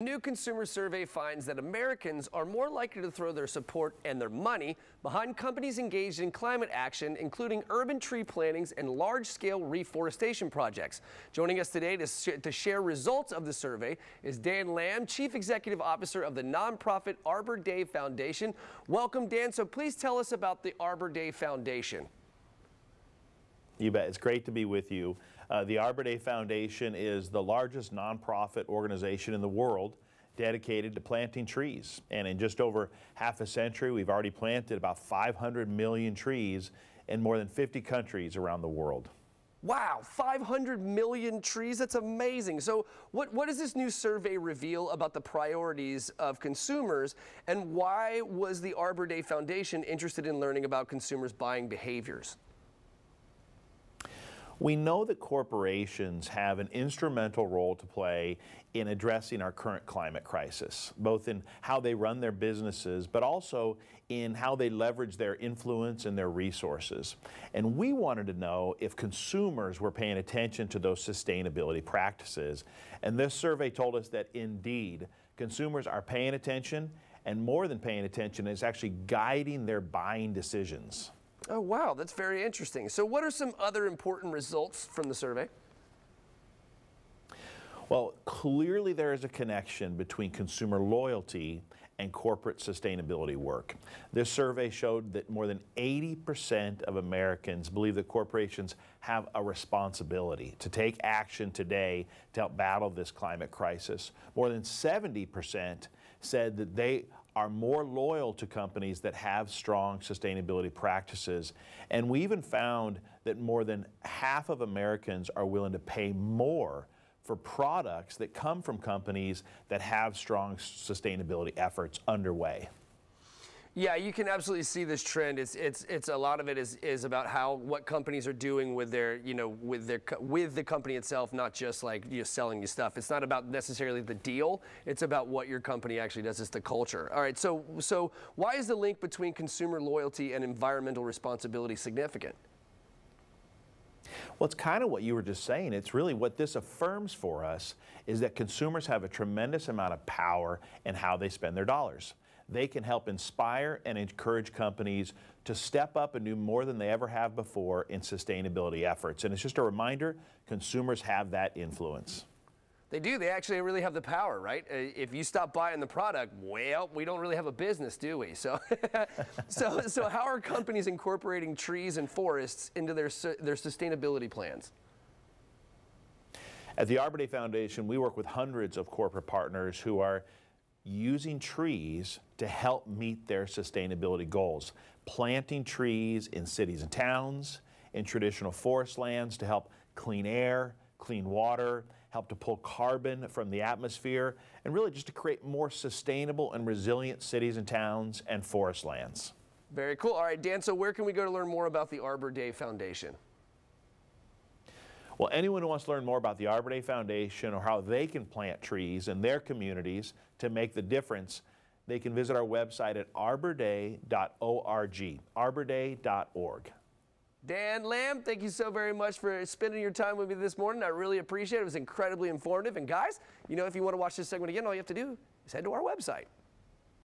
A new consumer survey finds that Americans are more likely to throw their support and their money behind companies engaged in climate action, including urban tree plantings and large-scale reforestation projects. Joining us today to share results of the survey is Dan Lamb, Chief Executive Officer of the nonprofit Arbor Day Foundation. Welcome, Dan. So please tell us about the Arbor Day Foundation. You bet. It's great to be with you. The Arbor Day Foundation is the largest nonprofit organization in the world dedicated to planting trees. And in just over half a century, we've already planted about 500 million trees in more than 50 countries around the world. Wow, 500 million trees. That's amazing. So what does this new survey reveal about the priorities of consumers, and why was the Arbor Day Foundation interested in learning about consumers' buying behaviors? We know that corporations have an instrumental role to play in addressing our current climate crisis, both in how they run their businesses, but also in how they leverage their influence and their resources. And we wanted to know if consumers were paying attention to those sustainability practices. And this survey told us that indeed, consumers are paying attention, and more than paying attention, is actually guiding their buying decisions. Oh, wow, that's very interesting. So what are some other important results from the survey? Well, clearly there is a connection between consumer loyalty and corporate sustainability work. This survey showed that more than 80% of Americans believe that corporations have a responsibility to take action today to help battle this climate crisis. More than 70% said that they are more loyal to companies that have strong sustainability practices. And we even found that more than half of Americans are willing to pay more for products that come from companies that have strong sustainability efforts underway. Yeah, you can absolutely see this trend. It's a lot of it is about what companies are doing with their, with the company itself, not just like selling you stuff. It's not about necessarily the deal. It's about what your company actually does. It's the culture. All right. So why is the link between consumer loyalty and environmental responsibility significant? Well, it's kind of what you were just saying. It's really what this affirms for us is that consumers have a tremendous amount of power in how they spend their dollars. They can help inspire and encourage companies to step up and do more than they ever have before in sustainability efforts. And it's just a reminder, consumers have that influence. They do. They actually really have the power, right? If you stop buying the product, well, we don't really have a business, do we? So, so how are companies incorporating trees and forests into their sustainability plans? At the Arbor Day Foundation, we work with hundreds of corporate partners who are using trees to help meet their sustainability goals. Planting trees in cities and towns, in traditional forest lands to help clean air, clean water, help to pull carbon from the atmosphere, and really just to create more sustainable and resilient cities and towns and forest lands. Very cool. All right, Dan, so where can we go to learn more about the Arbor Day Foundation? Well, anyone who wants to learn more about the Arbor Day Foundation or how they can plant trees in their communities to make the difference, they can visit our website at arborday.org, arborday.org. Dan Lamb, thank you so very much for spending your time with me this morning. I really appreciate it. It was incredibly informative. And guys, if you want to watch this segment again, all you have to do is head to our website.